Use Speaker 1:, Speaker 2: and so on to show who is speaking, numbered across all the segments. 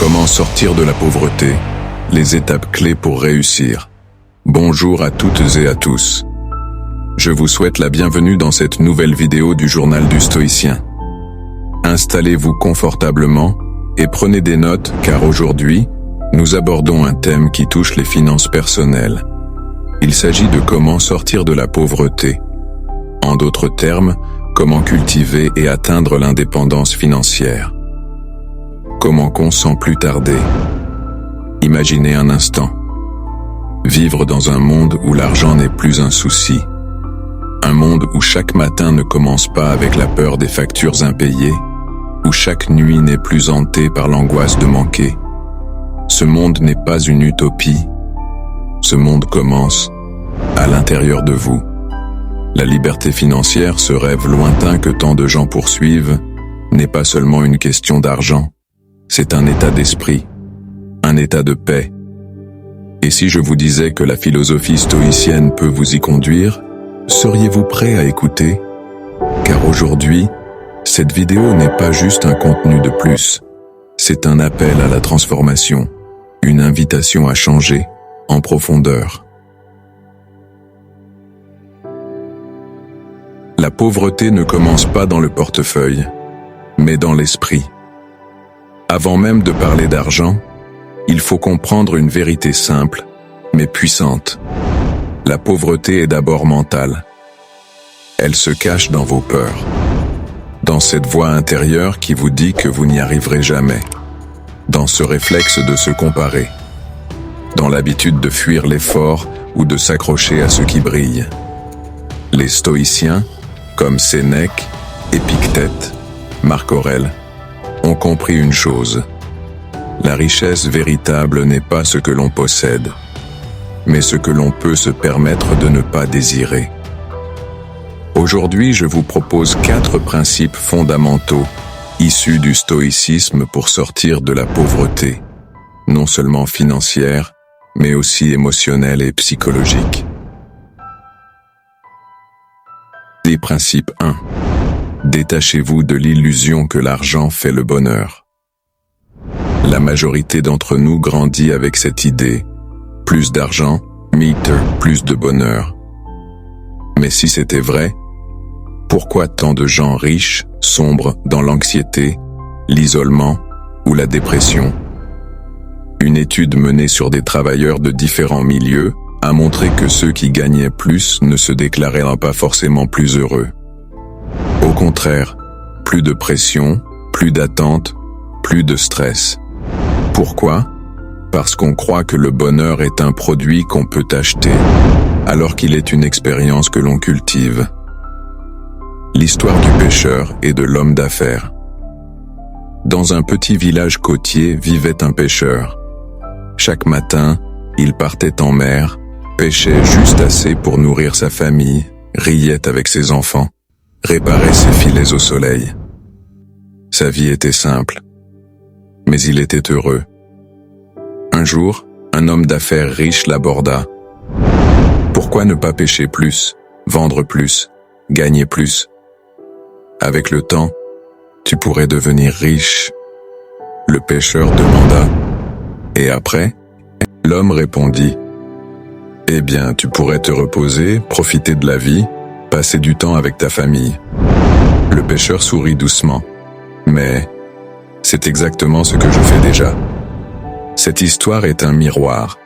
Speaker 1: Comment sortir de la pauvreté? Les étapes clés pour réussir. Bonjour à toutes et à tous. Je vous souhaite la bienvenue dans cette nouvelle vidéo du journal du Stoïcien. Installez-vous confortablement et prenez des notes car aujourd'hui, nous abordons un thème qui touche les finances personnelles. Il s'agit de comment sortir de la pauvreté. En d'autres termes, comment cultiver et atteindre l'indépendance financière. Commençons sans plus tarder. Imaginez un instant. Vivre dans un monde où l'argent n'est plus un souci. Un monde où chaque matin ne commence pas avec la peur des factures impayées, où chaque nuit n'est plus hantée par l'angoisse de manquer. Ce monde n'est pas une utopie. Ce monde commence à l'intérieur de vous. La liberté financière, ce rêve lointain que tant de gens poursuivent, n'est pas seulement une question d'argent. C'est un état d'esprit, un état de paix. Et si je vous disais que la philosophie stoïcienne peut vous y conduire, seriez-vous prêt à écouter? Car aujourd'hui, cette vidéo n'est pas juste un contenu de plus. C'est un appel à la transformation, une invitation à changer en profondeur. La pauvreté ne commence pas dans le portefeuille, mais dans l'esprit. Avant même de parler d'argent, il faut comprendre une vérité simple, mais puissante. La pauvreté est d'abord mentale. Elle se cache dans vos peurs, dans cette voix intérieure qui vous dit que vous n'y arriverez jamais, dans ce réflexe de se comparer, dans l'habitude de fuir l'effort ou de s'accrocher à ce qui brille. Les stoïciens, comme Sénèque, Épictète, Marc Aurèle, ont compris une chose. La richesse véritable n'est pas ce que l'on possède, mais ce que l'on peut se permettre de ne pas désirer. Aujourd'hui, je vous propose 4 principes fondamentaux issus du stoïcisme pour sortir de la pauvreté, non seulement financière, mais aussi émotionnelle et psychologique. Les principes 1. Détachez-vous de l'illusion que l'argent fait le bonheur. La majorité d'entre nous grandit avec cette idée. Plus d'argent, plus de bonheur. Mais si c'était vrai, pourquoi tant de gens riches sombrent dans l'anxiété, l'isolement ou la dépression? Une étude menée sur des travailleurs de différents milieux a montré que ceux qui gagnaient plus ne se déclaraient pas forcément plus heureux. Au contraire, plus de pression, plus d'attente, plus de stress. Pourquoi? Parce qu'on croit que le bonheur est un produit qu'on peut acheter, alors qu'il est une expérience que l'on cultive. L'histoire du pêcheur et de l'homme d'affaires. Dans un petit village côtier vivait un pêcheur. Chaque matin, il partait en mer, pêchait juste assez pour nourrir sa famille, riait avec ses enfants, réparait ses filets au soleil. Sa vie était simple, mais il était heureux. Un jour, un homme d'affaires riche l'aborda. Pourquoi ne pas pêcher plus, vendre plus, gagner plus? Avec le temps, tu pourrais devenir riche. Le pêcheur demanda. Et après? L'homme répondit. Eh bien, tu pourrais te reposer, profiter de la vie, passer du temps avec ta famille. Le pêcheur sourit doucement. Mais c'est exactement ce que je fais déjà. Cette histoire est un miroir.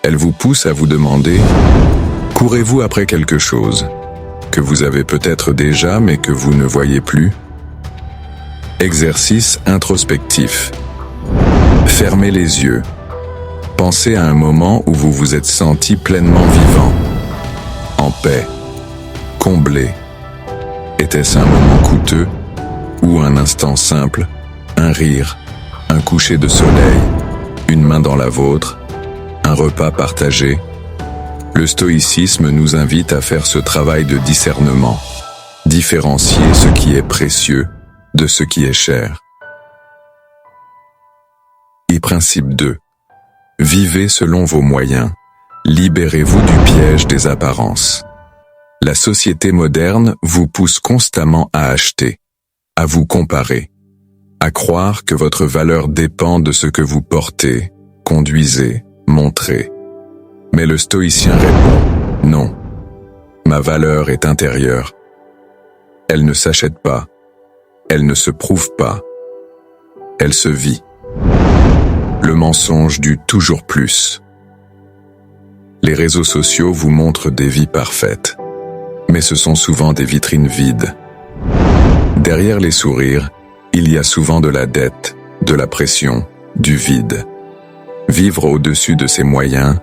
Speaker 1: Elle vous pousse à vous demander, courez-vous après quelque chose que vous avez peut-être déjà mais que vous ne voyez plus? Exercice introspectif. Fermez les yeux. Pensez à un moment où vous vous êtes senti pleinement vivant, en paix, comblé. Était-ce un moment coûteux ou un instant simple, un rire, un coucher de soleil, une main dans la vôtre, un repas partagé? Le stoïcisme nous invite à faire ce travail de discernement, différencier ce qui est précieux de ce qui est cher. Et principe 2. Vivez selon vos moyens. Libérez-vous du piège des apparences. La société moderne vous pousse constamment à acheter, à vous comparer. à croire que votre valeur dépend de ce que vous portez, conduisez, montrez. Mais le stoïcien répond, non. Ma valeur est intérieure. Elle ne s'achète pas. Elle ne se prouve pas. Elle se vit. Le mensonge du toujours plus. Les réseaux sociaux vous montrent des vies parfaites, mais ce sont souvent des vitrines vides. Derrière les sourires, il y a souvent de la dette, de la pression, du vide. Vivre au-dessus de ses moyens,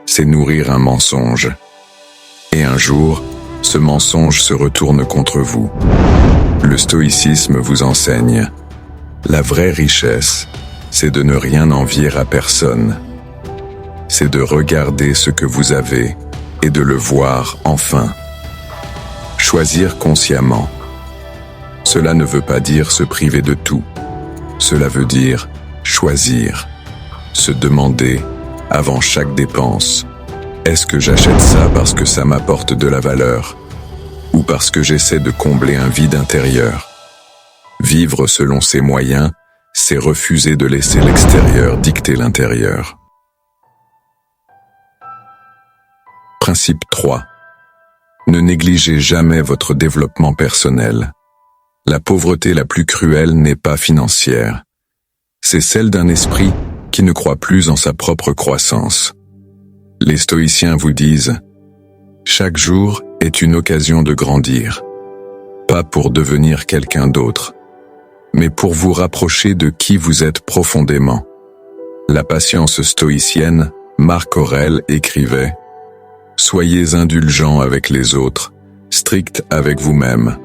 Speaker 1: c'est nourrir un mensonge. Et un jour, ce mensonge se retourne contre vous. Le stoïcisme vous enseigne. La vraie richesse, c'est de ne rien envier à personne. C'est de regarder ce que vous avez et de le voir enfin. Choisir consciemment. Cela ne veut pas dire se priver de tout. Cela veut dire choisir. Se demander, avant chaque dépense, est-ce que j'achète ça parce que ça m'apporte de la valeur ou parce que j'essaie de combler un vide intérieur? Vivre selon ses moyens, c'est refuser de laisser l'extérieur dicter l'intérieur. Principe 3. Ne négligez jamais votre développement personnel. La pauvreté la plus cruelle n'est pas financière. C'est celle d'un esprit qui ne croit plus en sa propre croissance. Les stoïciens vous disent « Chaque jour est une occasion de grandir, pas pour devenir quelqu'un d'autre, mais pour vous rapprocher de qui vous êtes profondément. » La patience stoïcienne, Marc Aurèle écrivait « Soyez indulgents avec les autres, stricts avec vous-même. »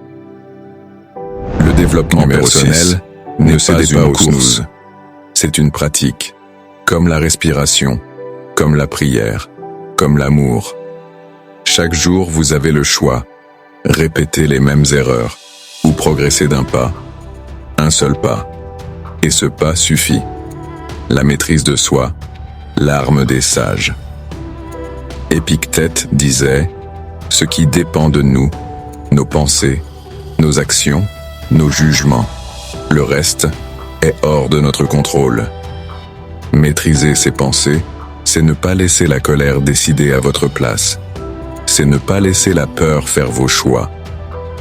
Speaker 1: Le développement personnel n'est pas une course, c'est une pratique, comme la respiration, comme la prière, comme l'amour. Chaque jour, vous avez le choix, répéter les mêmes erreurs, ou progresser d'un pas, un seul pas. Et ce pas suffit. La maîtrise de soi, l'arme des sages. Épictète disait, ce qui dépend de nous, nos pensées, nos actions, nos jugements. Le reste est hors de notre contrôle. Maîtriser ses pensées, c'est ne pas laisser la colère décider à votre place. C'est ne pas laisser la peur faire vos choix.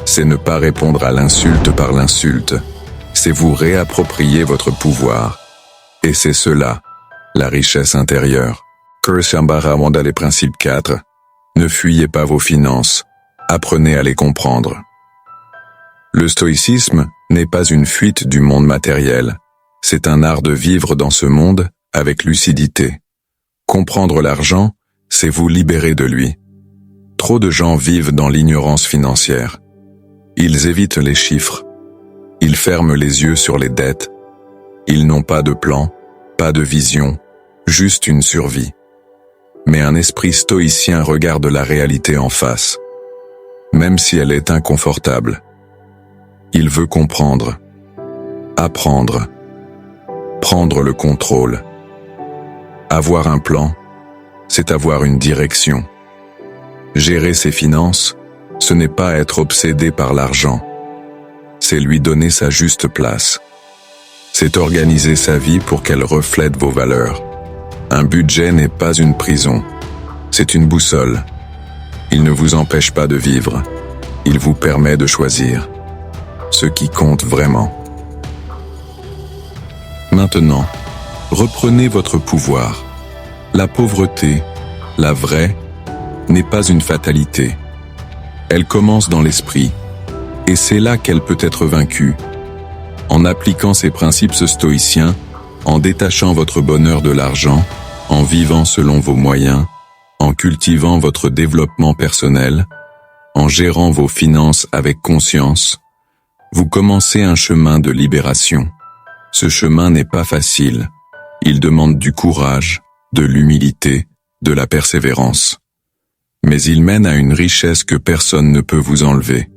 Speaker 1: C'est ne pas répondre à l'insulte par l'insulte. C'est vous réapproprier votre pouvoir. Et c'est cela, la richesse intérieure. Kurshambara Wanda les principes 4. Ne fuyez pas vos finances. Apprenez à les comprendre. Le stoïcisme n'est pas une fuite du monde matériel. C'est un art de vivre dans ce monde avec lucidité. Comprendre l'argent, c'est vous libérer de lui. Trop de gens vivent dans l'ignorance financière. Ils évitent les chiffres. Ils ferment les yeux sur les dettes. Ils n'ont pas de plan, pas de vision, juste une survie. Mais un esprit stoïcien regarde la réalité en face, même si elle est inconfortable. Il veut comprendre, apprendre, prendre le contrôle. Avoir un plan, c'est avoir une direction. Gérer ses finances, ce n'est pas être obsédé par l'argent. C'est lui donner sa juste place. C'est organiser sa vie pour qu'elle reflète vos valeurs. Un budget n'est pas une prison. C'est une boussole. Il ne vous empêche pas de vivre. Il vous permet de choisir ce qui compte vraiment. Maintenant, reprenez votre pouvoir. La pauvreté, la vraie, n'est pas une fatalité. Elle commence dans l'esprit, et c'est là qu'elle peut être vaincue. En appliquant ces principes stoïciens, en détachant votre bonheur de l'argent, en vivant selon vos moyens, en cultivant votre développement personnel, en gérant vos finances avec conscience, vous commencez un chemin de libération. Ce chemin n'est pas facile. Il demande du courage, de l'humilité, de la persévérance. Mais il mène à une richesse que personne ne peut vous enlever.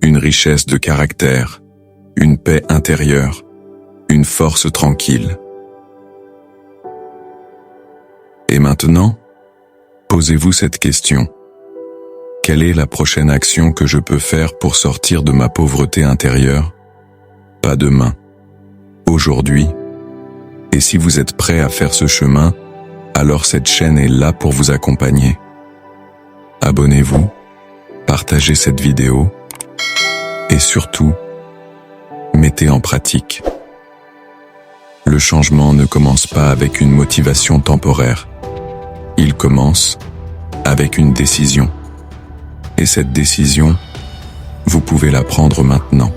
Speaker 1: Une richesse de caractère, une paix intérieure, une force tranquille. Et maintenant, posez-vous cette question. Quelle est la prochaine action que je peux faire pour sortir de ma pauvreté intérieure? Pas demain, aujourd'hui. Et si vous êtes prêt à faire ce chemin, alors cette chaîne est là pour vous accompagner. Abonnez-vous, partagez cette vidéo et surtout, mettez en pratique. Le changement ne commence pas avec une motivation temporaire. Il commence avec une décision. Et cette décision, vous pouvez la prendre maintenant.